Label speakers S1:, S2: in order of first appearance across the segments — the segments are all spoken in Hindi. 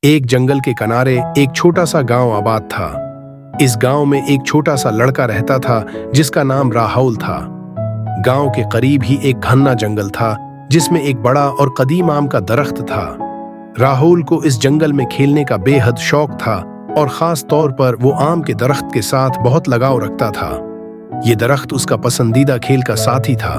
S1: एक जंगल के किनारे एक छोटा सा गांव आबाद था। इस गांव में एक छोटा सा लड़का रहता था जिसका नाम राहुल था। गांव के करीब ही एक घना जंगल था जिसमें एक बड़ा और कदीम आम का दरख्त था। राहुल को इस जंगल में खेलने का बेहद शौक था और खास तौर पर वो आम के दरख्त के साथ बहुत लगाव रखता था। ये दरख्त उसका पसंदीदा खेल का साथी था।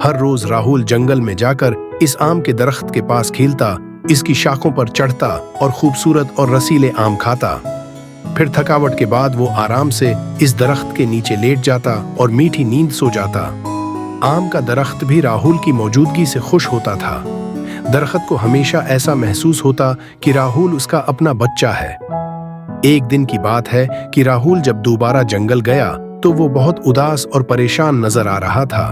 S1: हर रोज राहुल जंगल में जाकर इस आम के दरख्त के पास खेलता, इसकी शाखों पर चढ़ता और खूबसूरत और रसीले आम खाता। फिर थकावट के बाद वो आराम से इस दरख्त के नीचे लेट जाता और मीठी नींद सो जाता। आम का दरख्त भी राहुल की मौजूदगी से खुश होता था। दरख्त को हमेशा ऐसा महसूस होता कि राहुल उसका अपना बच्चा है। एक दिन की बात है कि राहुल जब दोबारा जंगल गया तो वो बहुत उदास और परेशान नजर आ रहा था।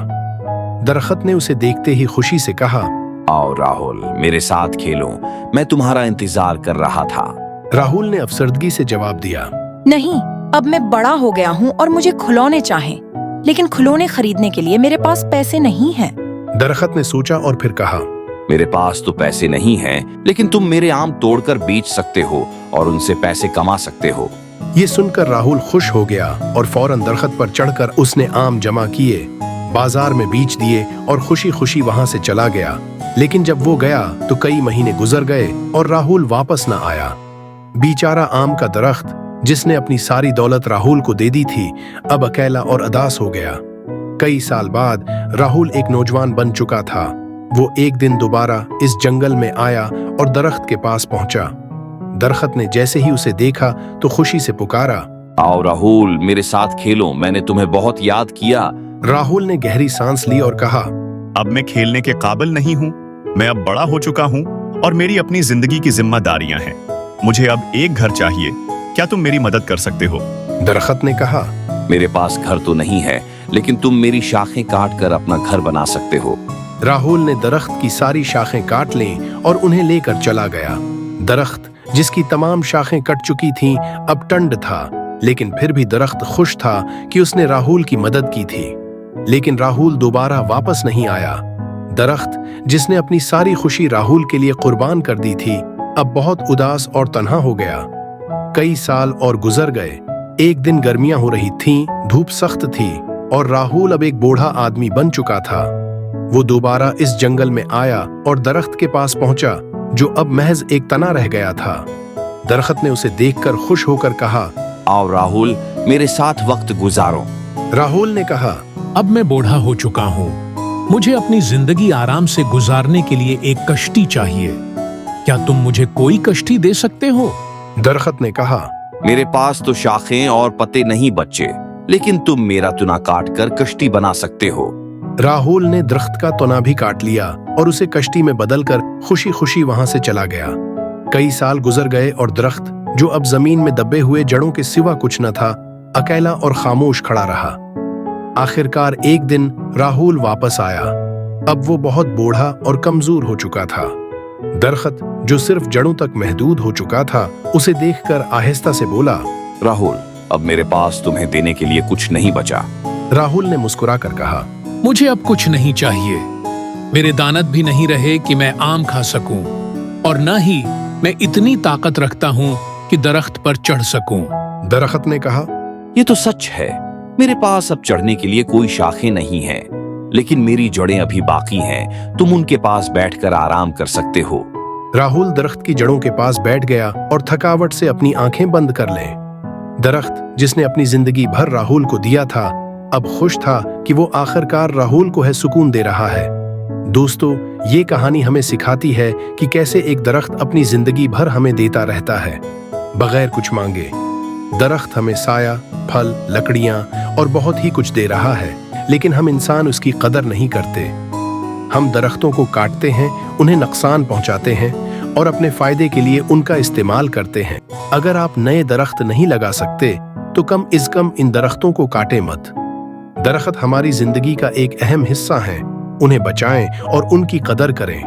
S1: दरख्त ने उसे देखते ही खुशी से कहा,
S2: आओ राहुल, मेरे साथ खेलो, मैं तुम्हारा इंतजार कर रहा था।
S1: राहुल ने अफसरदगी से जवाब दिया,
S3: नहीं, अब मैं बड़ा हो गया हूँ और मुझे खिलौने चाहिए, लेकिन खिलौने खरीदने के लिए मेरे पास पैसे नहीं हैं।
S1: दरख्त ने सोचा और फिर कहा,
S2: मेरे पास तो पैसे नहीं हैं, लेकिन तुम मेरे आम तोड़कर बेच सकते हो और उनसे पैसे कमा सकते हो।
S1: ये सुनकर राहुल खुश हो गया और फौरन दरख्त पर चढ़कर उसने आम जमा किए, बाजार में बेच दिए और खुशी खुशी वहां से चला गया। लेकिन जब वो गया तो कई महीने गुजर गए और राहुल वापस न आया। बेचारा आम का दरख्त, जिसने अपनी सारी दौलत राहुल को दे दी थी, अब अकेला और उदास हो गया। कई साल बाद राहुल एक नौजवान बन चुका था। वो एक दिन दोबारा इस जंगल में आया और दरख्त के पास पहुंचा। दरख्त ने जैसे ही उसे देखा तो खुशी से पुकारा,
S2: आओ राहुल, मेरे साथ खेलो, मैंने तुम्हें बहुत याद किया।
S1: राहुल ने गहरी सांस ली और कहा,
S4: अब मैं खेलने के काबिल नहीं हूँ। मैं अब बड़ा हो चुका हूँ और मेरी अपनी जिंदगी की जिम्मेदारियां हैं। मुझे अब एक घर चाहिए, क्या तुम मेरी मदद कर सकते हो?
S1: दरख्त ने कहा,
S2: मेरे पास घर तो नहीं है, लेकिन तुम मेरी शाखें काट कर अपना घर बना सकते हो।
S1: राहुल ने दरख्त की सारी शाखें काट लीं और उन्हें लेकर चला गया। दरख्त, जिसकी तमाम शाखें कट चुकी थीं, अब टंड था, लेकिन फिर भी दरख्त खुश था कि उसने राहुल की मदद की थी। लेकिन राहुल दोबारा वापस नहीं आया। दरख्त, जिसने अपनी सारी खुशी राहुल के लिए कुर्बान कर दी थी, अब बहुत उदास और तन्हा हो गया। कई साल और गुजर गए। एक दिन गर्मियां हो रही थीं, धूप सख्त थी और राहुल अब एक बूढ़ा आदमी बन चुका था। वो दोबारा इस जंगल में आया और दरख्त के पास पहुंचा, जो अब महज एक तना रह गया था। दरख्त ने उसे देखकर खुश होकर कहा,
S2: आओ राहुल, मेरे साथ वक्त गुजारो।
S1: राहुल ने कहा,
S5: अब मैं बूढ़ा हो चुका हूँ, मुझे अपनी जिंदगी आराम से गुजारने के लिए एक कश्ती चाहिए। क्या तुम मुझे कोई कश्ती दे सकते हो?
S1: दरख्त ने कहा,
S2: मेरे पास तो शाखें और पत्ते नहीं बच्चे, लेकिन तुम मेरा तना काट कर कश्ती बना सकते हो।
S1: राहुल ने दरख्त का तना भी काट लिया और उसे कश्ती में बदलकर खुशी खुशी वहां से चला गया। कई साल गुजर गए और दरख्त, जो अब जमीन में दबे हुए जड़ों के सिवा कुछ न था, अकेला और खामोश खड़ा रहा। आखिरकार एक दिन राहुल वापस आया। अब वो बहुत बूढ़ा और कमजोर हो चुका था। दरख्त, जो सिर्फ जड़ों तक महदूद हो चुका था, उसे देखकर आहिस्ता से बोला,
S2: राहुल, अब मेरे पास तुम्हें देने के लिए कुछ नहीं बचा।
S1: राहुल ने मुस्कुराकर कहा,
S5: मुझे अब कुछ नहीं चाहिए। मेरे दानत भी नहीं रहे कि मैं आम खा सकूं, और न ही मैं इतनी ताकत रखता हूं कि दरख्त पर चढ़ सकूं।
S1: दरख्त ने कहा,
S2: ये तो सच है, मेरे पास अब चढ़ने के लिए कोई शाखें नहीं हैं, लेकिन मेरी जड़ें अभी बाकी हैं, तुम उनके पास बैठकर आराम कर सकते हो।
S1: राहुल दरख्त की जड़ों के पास बैठ गया और थकावट से अपनी आंखें बंद कर ले। दरख्त, जिसने अपनी जिंदगी भर राहुल को दिया था, अब खुश था कि वो आखिरकार राहुल को है सुकून दे रहा है। दोस्तों, ये कहानी हमें सिखाती है कि कैसे एक दरख्त अपनी जिंदगी भर हमें देता रहता है, बगैर कुछ मांगे। दरख्त हमें साया, फल, लकड़ियां और बहुत ही कुछ दे रहा है, लेकिन हम इंसान उसकी कदर नहीं करते। हम दरख्तों को काटते हैं, उन्हें नुकसान पहुंचाते हैं और अपने फायदे के लिए उनका इस्तेमाल करते हैं। अगर आप नए दरख्त नहीं लगा सकते तो कम से कम इन दरख्तों को काटे मत। दरख्त हमारी जिंदगी का एक अहम हिस्सा है, उन्हें बचाएं और उनकी कदर करें।